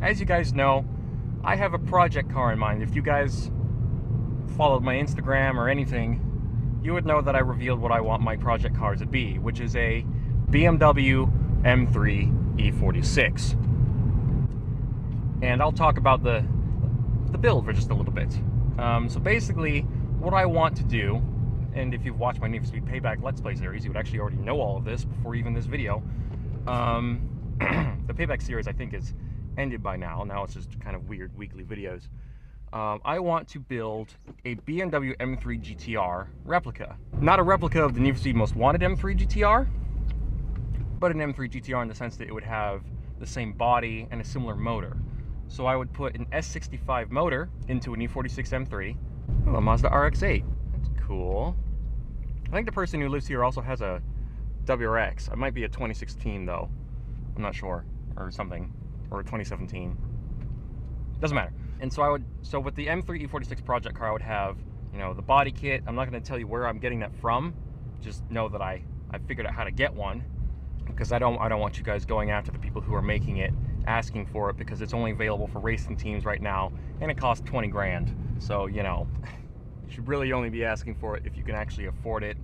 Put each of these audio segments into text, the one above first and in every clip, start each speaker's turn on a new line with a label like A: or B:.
A: as you guys know, I have a project car in mind. If you guys followed my Instagram or anything, you would know that I revealed what I want my project car to be, which is a BMW M3 E46. And I'll talk about the build for just a little bit. So basically, what I want to do, and if you've watched my Need for Speed Payback Let's Play series, you would actually already know all of this before even this video. The Payback series, I think, is ended by now. Now it's just kind of weird weekly videos. I want to build a BMW M3 GTR replica. Not a replica of the Need for Speed Most Wanted M3 GTR, but an M3 GTR in the sense that it would have the same body and a similar motor. So I would put an S65 motor into an E46 M3. Oh, a Mazda RX-8. That's cool. I think the person who lives here also has a WRX. It might be a 2016 though. I'm not sure. Or something. Or a 2017. Doesn't matter. And so with the M3 E46 project car, I would have, you know, the body kit. I'm not going to tell you where I'm getting that from. Just know that I figured out how to get one, because I don't want you guys going after the people who are making it, asking for it, because it's only available for racing teams right now, and it costs 20 grand. So, you know, you should really only be asking for it if you can actually afford it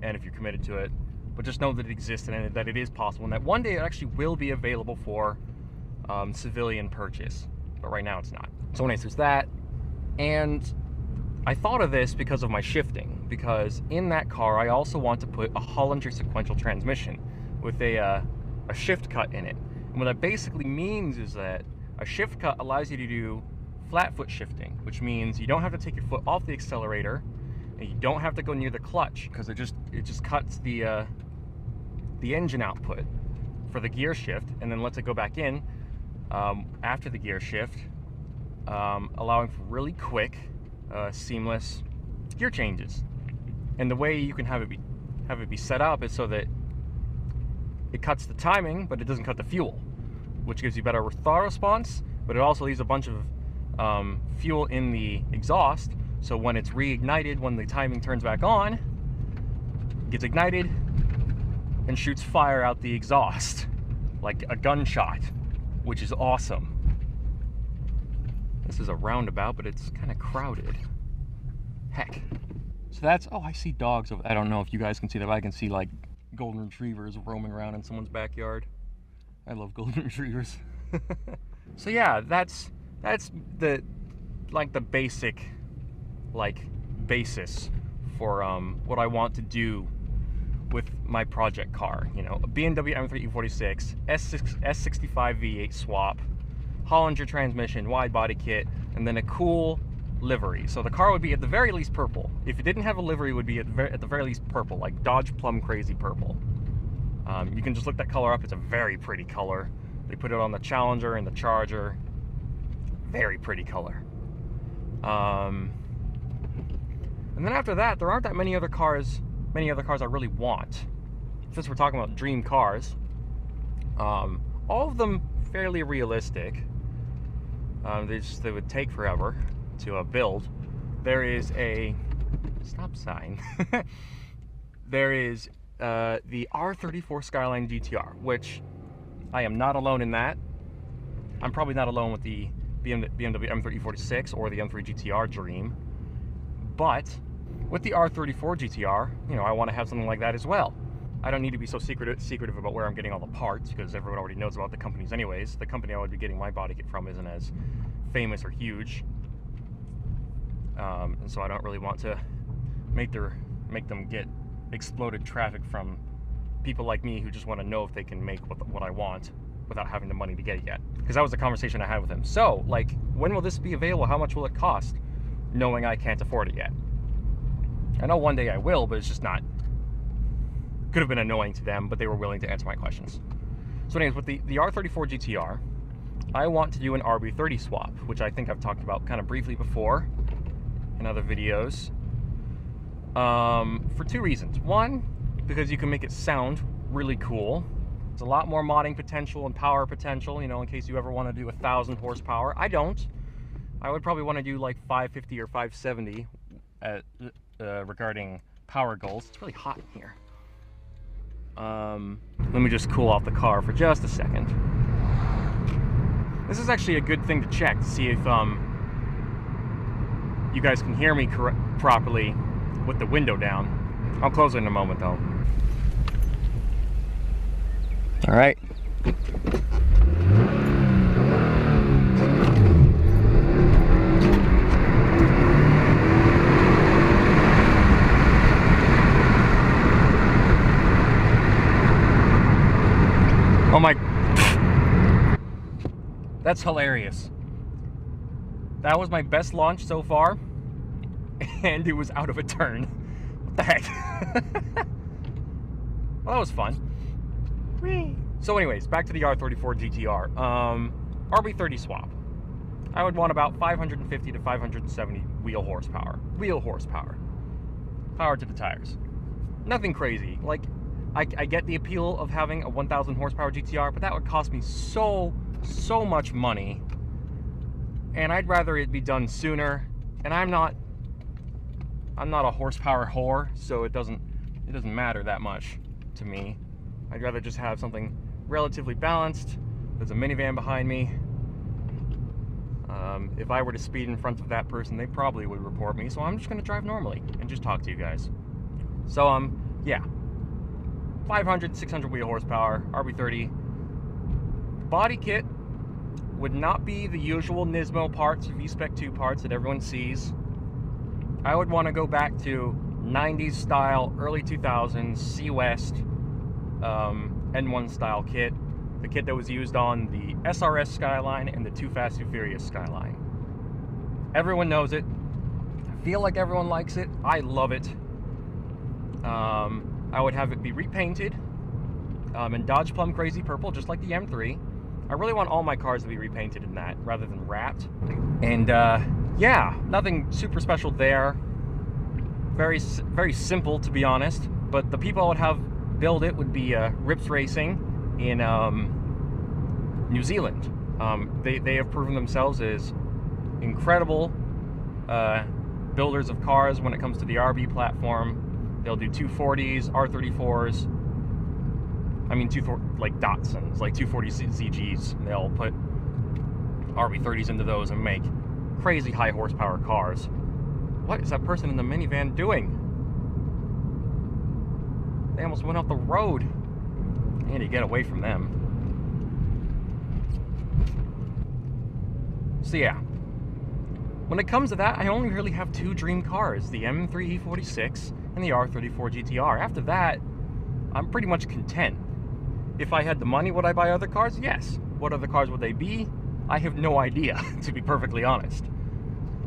A: and if you're committed to it. But just know that it exists and that it is possible, and that one day it actually will be available for civilian purchase. But right now it's not. So anyways, there's that. And I thought of this because of my shifting, because in that car I also want to put a Hollinger sequential transmission with a shift cut in it. And what that basically means is that a shift cut allows you to do flat foot shifting, which means you don't have to take your foot off the accelerator and you don't have to go near the clutch, because it just cuts the engine output for the gear shift and then lets it go back in after the gear shift, allowing for really quick, seamless gear changes. And the way you can have it be set up is so that it cuts the timing, but it doesn't cut the fuel, which gives you better throttle response, but it also leaves a bunch of fuel in the exhaust, so when it's reignited, when the timing turns back on, it gets ignited and shoots fire out the exhaust like a gunshot, which is awesome. This is a roundabout, but it's kind of crowded. Heck. So that's, oh, I see dogs over, I don't know if you guys can see that, but I can see like golden retrievers roaming around in someone's backyard. I love golden retrievers. So yeah, that's the basic basis for what I want to do with my project car. You know, a BMW M3 E46, S65 V8 swap, Hollinger transmission, wide body kit, and then a cool livery. So the car would be at the very least purple. If it didn't have a livery, it would be at the very least purple, like Dodge Plum Crazy Purple. You can just look that color up. It's a very pretty color. They put it on the Challenger and the Charger. Very pretty color. And then after that, there aren't that many other cars I really want. Since we're talking about dream cars, all of them fairly realistic. They would take forever to build. There is a stop sign. There is the R34 Skyline GTR, which I am not alone in that. I'm probably not alone with the BMW M3 E46 or the M3 GTR dream, but with the R34 GTR, you know, I want to have something like that as well. I don't need to be so secretive about where I'm getting all the parts, because everyone already knows about the companies anyways. The company I would be getting my body kit from isn't as famous or huge, and so I don't really want to make them get exploded traffic from people like me who just want to know if they can make what I want without having the money to get it yet. Because that was the conversation I had with him. So, like, when will this be available? How much will it cost? Knowing I can't afford it yet. I know one day I will, but it's just not. Could have been annoying to them, but they were willing to answer my questions. So anyways, with the R34 GTR, I want to do an RB30 swap, which I think I've talked about kind of briefly before in other videos. For two reasons. One, because you can make it sound really cool. There's a lot more modding potential and power potential, you know, in case you ever want to do 1,000 horsepower. I don't. I would probably want to do like 550 or 570 regarding power goals. It's really hot in here. Let me just cool off the car for just a second. This is actually a good thing to check to see if you guys can hear me properly with the window down. I'll close it in a moment though. All right. Oh my, that's hilarious. That was my best launch so far, and it was out of a turn. What the heck? Well, that was fun. Whee. So anyways, back to the R34 GTR. RB30 swap. I would want about 550 to 570 wheel horsepower. Power to the tires. Nothing crazy. Like, I get the appeal of having a 1,000 horsepower GTR, but that would cost me so much money, and I'd rather it be done sooner. And I'm not a horsepower whore, so it doesn't matter that much to me. I'd rather just have something relatively balanced. There's a minivan behind me. If I were to speed in front of that person, they probably would report me, so I'm just gonna drive normally and just talk to you guys. So yeah. 500, 600 wheel horsepower, RB30. Body kit would not be the usual Nismo parts, V-Spec 2 parts that everyone sees. I would want to go back to 90s style, early 2000s, C-West, N1 style kit. The kit that was used on the SRS Skyline and the Too Fast, Too Furious Skyline. Everyone knows it. I feel like everyone likes it. I love it. I would have it be repainted in Dodge Plum Crazy Purple, just like the M3. I really want all my cars to be repainted in that, rather than wrapped. And yeah, nothing super special there. Very simple, to be honest. But the people I would have build it would be Rips Racing in New Zealand. They have proven themselves as incredible builders of cars when it comes to the RB platform. They'll do 240s, R34s. I mean, like Datsuns, like 240 ZGs. They'll put RB30s into those and make crazy high horsepower cars. What is that person in the minivan doing? They almost went off the road. I need to get away from them. So yeah. When it comes to that, I only really have two dream cars, the M3 E46 and the R34 GTR. After that, I'm pretty much content. If I had the money, would I buy other cars? Yes. What other cars would they be? I have no idea, to be perfectly honest.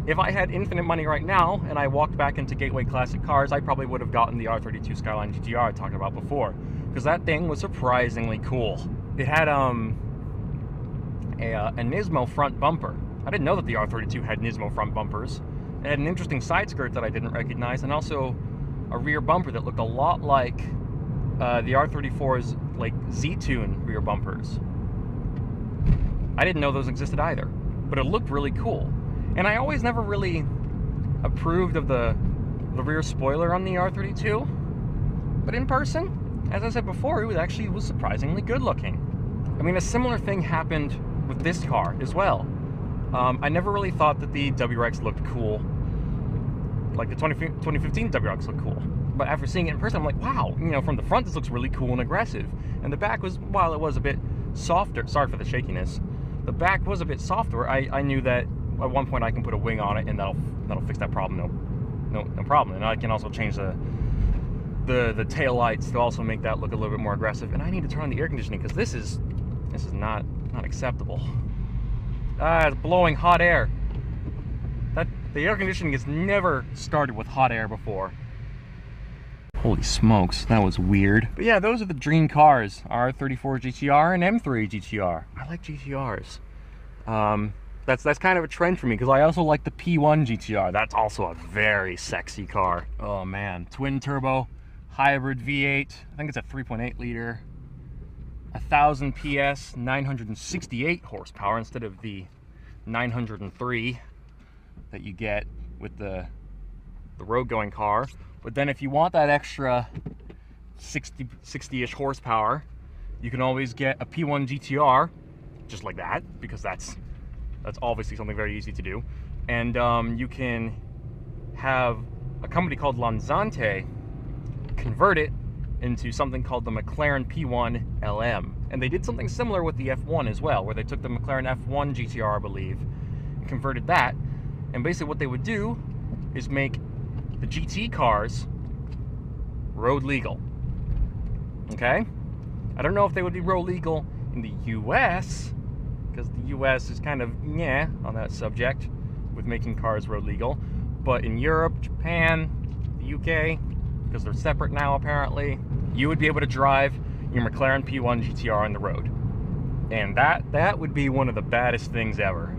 A: If I had infinite money right now, and I walked back into Gateway Classic Cars, I probably would have gotten the R32 Skyline GTR I talked about before, because that thing was surprisingly cool. It had a Nismo front bumper. I didn't know that the R32 had Nismo front bumpers. It had an interesting side skirt that I didn't recognize, and also a rear bumper that looked a lot like the R34's like Z-Tune rear bumpers. I didn't know those existed either, but it looked really cool. And I always never really approved of the rear spoiler on the R32, but in person, as I said before, it was surprisingly good looking. I mean, a similar thing happened with this car as well. I never really thought that the WRX looked cool. Like the 2015 WRX looked cool. But after seeing it in person, I'm like, wow, you know, from the front this looks really cool and aggressive. And the back was, while it was a bit softer, sorry for the shakiness, the back was a bit softer. I knew that at one point I can put a wing on it and that'll fix that problem, no problem. And I can also change the tail lights to also make that look a little bit more aggressive. And I need to turn on the air conditioning because this is not acceptable. It's blowing hot air. The air conditioning has never started with hot air before. Holy smokes, that was weird. But yeah, those are the dream cars, R34 GTR and M3 GTR. I like GTRs. That's kind of a trend for me because I also like the P1 GTR. That's also a very sexy car. Oh man, twin turbo, hybrid V8. I think it's a 3.8 liter. 1,000 PS, 968 horsepower instead of the 903 that you get with the road-going car. But then if you want that extra 60-ish horsepower, you can always get a P1 GTR just like that, because that's obviously something very easy to do. And you can have a company called Lanzante convert it into something called the McLaren P1 LM. And they did something similar with the F1 as well, where they took the McLaren F1 GTR, I believe, and converted that. And basically what they would do is make the GT cars road legal. Okay? I don't know if they would be road legal in the US, because the US is kind of yeah on that subject with making cars road legal. But in Europe, Japan, the UK, because they're separate now apparently, you would be able to drive your McLaren P1 GTR on the road. And that would be one of the baddest things ever.